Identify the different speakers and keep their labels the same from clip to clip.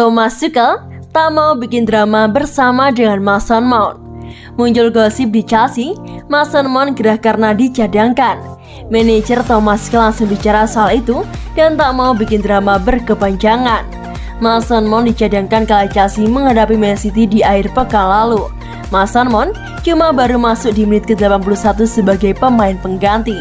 Speaker 1: Thomas Tuchel tak mau bikin drama bersama dengan Mason Mount. Muncul gosip di Chelsea, Mason Mount gerah karena dicadangkan. Manajer Thomas Tuchel langsung bicara soal itu dan tak mau bikin drama berkepanjangan. Mason Mount dicadangkan kala Chelsea menghadapi Man City di akhir pekan lalu. Mason Mount cuma baru masuk di menit ke-81 sebagai pemain pengganti.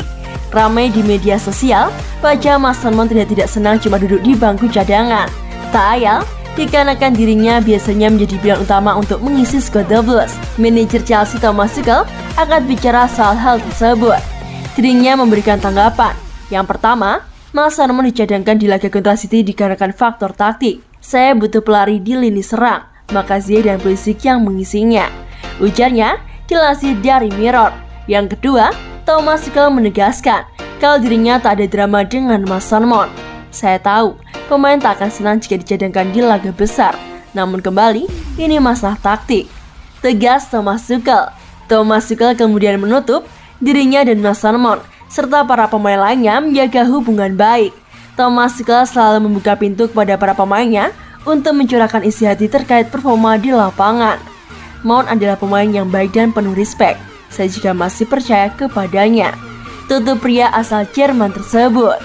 Speaker 1: Ramai di media sosial, baca Mason Mount tidak senang cuma duduk di bangku cadangan. Tak ayal, dikarenakan dirinya biasanya menjadi pilihan utama untuk mengisi skuad The Blues. Manajer Chelsea Thomas Tuchel akan bicara soal hal tersebut. Dirinya memberikan tanggapan. Yang pertama, Mason Mount dicadangkan di laga kontra City dikarenakan faktor taktik. Saya butuh pelari di lini serang, maka Ziyech dan Pulisic yang mengisinya, ujarnya dilansir dari Mirror. Yang kedua, Thomas Tuchel menegaskan kalau dirinya tak ada drama dengan Mason Mount. Saya tahu pemain tak akan senang jika dicadangkan di laga besar, namun kembali ini masalah taktik, tegas Thomas Tuchel. Thomas Tuchel kemudian menutup dirinya dan Mason Mount serta para pemain lainnya menjaga hubungan baik. Thomas Tuchel selalu membuka pintu kepada para pemainnya untuk mencurahkan isi hati terkait performa di lapangan. Mount adalah pemain yang baik dan penuh respek. Saya juga masih percaya kepadanya, tutup pria asal Jerman tersebut.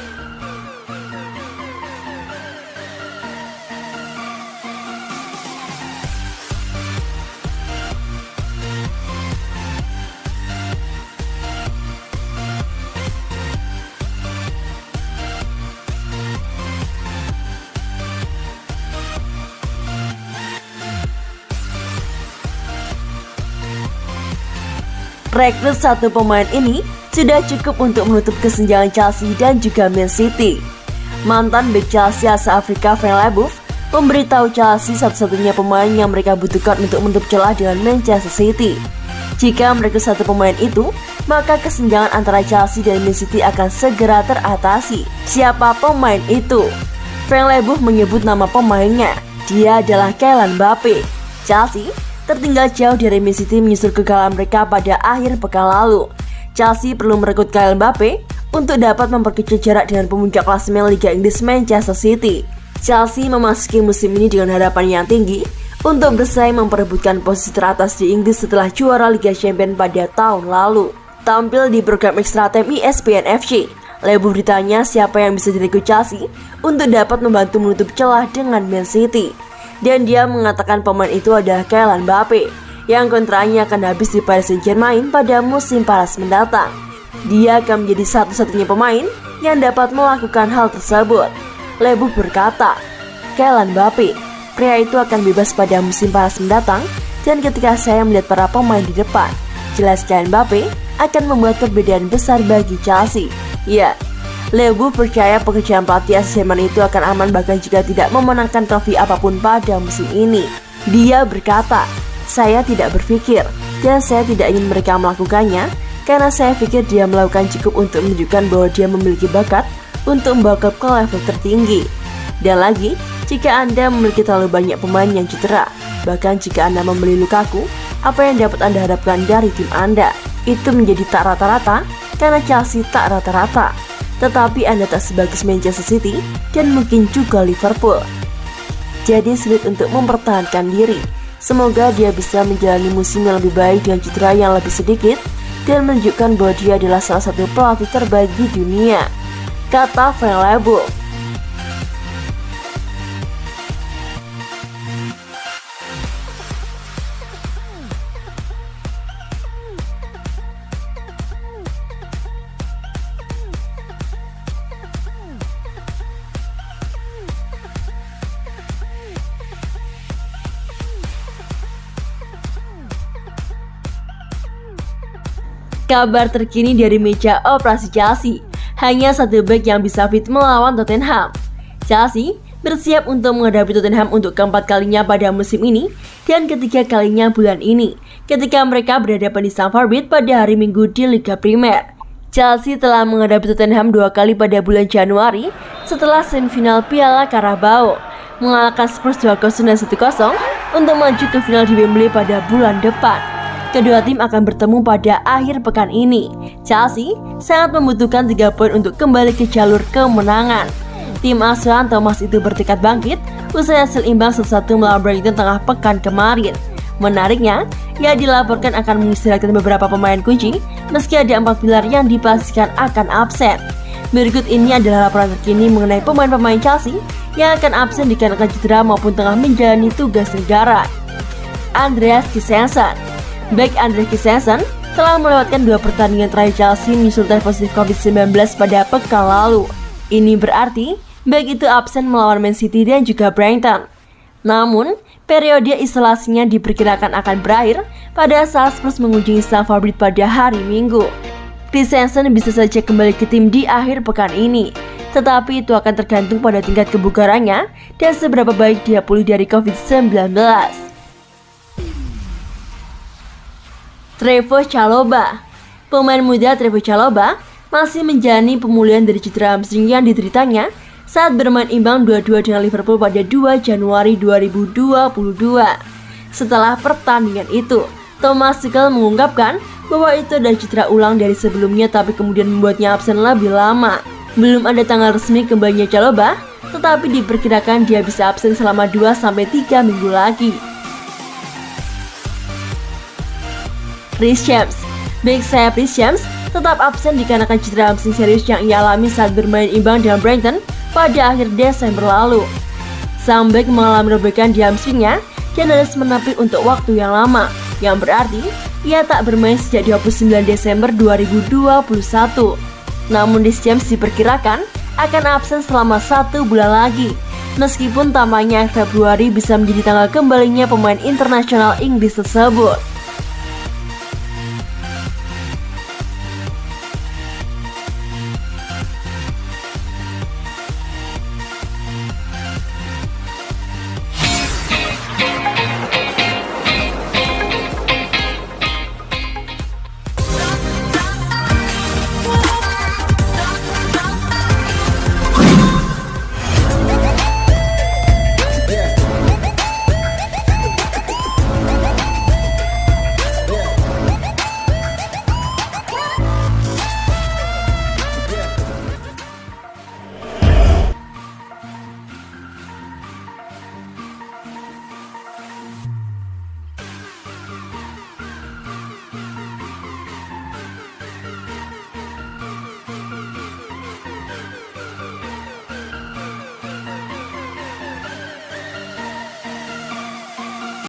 Speaker 1: Rekrut satu pemain ini sudah cukup untuk menutup kesenjangan Chelsea dan juga Man City. Mantan bek Chelsea asal Afrika Van Leboeuf memberitahu Chelsea satu-satunya pemain yang mereka butuhkan untuk menutup celah dengan Manchester City. Jika merekrut satu pemain itu, maka kesenjangan antara Chelsea dan Man City akan segera teratasi. Siapa pemain itu? Van Leboeuf menyebut nama pemainnya. Dia adalah Kylian Mbappe. Chelsea tertinggal jauh dari Man City menyusul kekalahan mereka pada akhir pekan lalu. Chelsea perlu merekrut Kylian Mbappe untuk dapat memperkecil jarak dengan pemuncak klasemen Liga Inggris Manchester City. Chelsea memasuki musim ini dengan harapan yang tinggi untuk bersaing memperebutkan posisi teratas di Inggris setelah juara Liga Champions pada tahun lalu. Tampil di program Extra Time ESPN FC, Leboeuf ditanya siapa yang bisa direkrut Chelsea untuk dapat membantu menutup celah dengan Man City. Dan dia mengatakan pemain itu adalah Kylian Mbappe yang kontraknya akan habis di Paris Saint-Germain pada musim panas mendatang. Dia akan menjadi satu-satunya pemain yang dapat melakukan hal tersebut. Leboeuf berkata, Kylian Mbappe, pria itu akan bebas pada musim panas mendatang, dan ketika saya melihat para pemain di depan, jelas Kylian Mbappe akan membuat perbedaan besar bagi Chelsea. Ya, Leboeuf percaya pekerjaan pelatih asal Jerman itu akan aman bahkan jika tidak memenangkan trofi apapun pada musim ini. Dia berkata, saya tidak berpikir dan saya tidak ingin mereka melakukannya karena saya pikir dia melakukan cukup untuk menunjukkan bahwa dia memiliki bakat untuk membawa klub ke level tertinggi. Dan lagi, jika Anda memiliki terlalu banyak pemain yang cedera, bahkan jika Anda membeli Lukaku, apa yang dapat Anda harapkan dari tim Anda? Itu menjadi tak rata-rata karena Chelsea tak rata-rata. Tetapi Anda tak sebagus Manchester City dan mungkin juga Liverpool. Jadi sulit untuk mempertahankan diri. Semoga dia bisa menjalani musim yang lebih baik dengan cedera yang lebih sedikit dan menunjukkan bahwa dia adalah salah satu pelatih terbaik di dunia, kata Van Leboeuf. Kabar terkini dari meja operasi Chelsea, hanya satu bek yang bisa fit melawan Tottenham. Chelsea bersiap untuk menghadapi Tottenham untuk keempat kalinya pada musim ini dan ketiga kalinya bulan ini ketika mereka berhadapan di Stamford Bridge pada hari Minggu di Liga Primer. Chelsea telah menghadapi Tottenham 2 kali pada bulan Januari setelah semifinal Piala Carabao, mengalahkan Spurs 2-0 dan 1-0 untuk maju ke final di Wembley pada bulan depan. Kedua tim akan bertemu pada akhir pekan ini. Chelsea sangat membutuhkan 3 poin untuk kembali ke jalur kemenangan. Tim asuhan Thomas itu bertekad bangkit usai hasil imbang 1-1 melawan Brighton tengah pekan kemarin. Menariknya, ia dilaporkan akan mengistirahatkan beberapa pemain kunci meski ada 4 pilar yang dipastikan akan absen. Berikut ini adalah laporan terkini mengenai pemain-pemain Chelsea yang akan absen dikarenakan cedera maupun tengah menjalani tugas negara. Andreas Christensen. Back Andreas Christensen telah melewatkan 2 pertandingan terakhir Chelsea menyusul tes positif COVID-19 pada pekan lalu. Ini berarti back itu absen melawan Man City dan juga Brighton. Namun, periode isolasinya diperkirakan akan berakhir pada saat Spurs mengunjungi Stamford Bridge pada hari Minggu. Christensen bisa saja kembali ke tim di akhir pekan ini, tetapi itu akan tergantung pada tingkat kebugarannya dan seberapa baik dia pulih dari COVID-19. Trevoh Chalobah. Pemain muda Trevoh Chalobah masih menjalani pemulihan dari cedera hamstring yang dideritanya saat bermain imbang 2-2 dengan Liverpool pada 2 Januari 2022. Setelah pertandingan itu, Thomas Tuchel mengungkapkan bahwa itu adalah cedera ulang dari sebelumnya tapi kemudian membuatnya absen lebih lama. Belum ada tanggal resmi kembalinya Chalobah, tetapi diperkirakan dia bisa absen selama 2-3 minggu lagi. Reece James. Back sayap Reece James tetap absen dikarenakan cedera hamstring serius yang ia alami saat bermain imbang dengan Brighton pada akhir Desember lalu. Sang bek mengalami robekan di hamstringnya dan harus menampil untuk waktu yang lama, yang berarti ia tak bermain sejak 29 Desember 2021. Namun Reece James diperkirakan akan absen selama 1 bulan lagi, meskipun tampaknya Februari bisa menjadi tanggal kembalinya pemain internasional Inggris tersebut.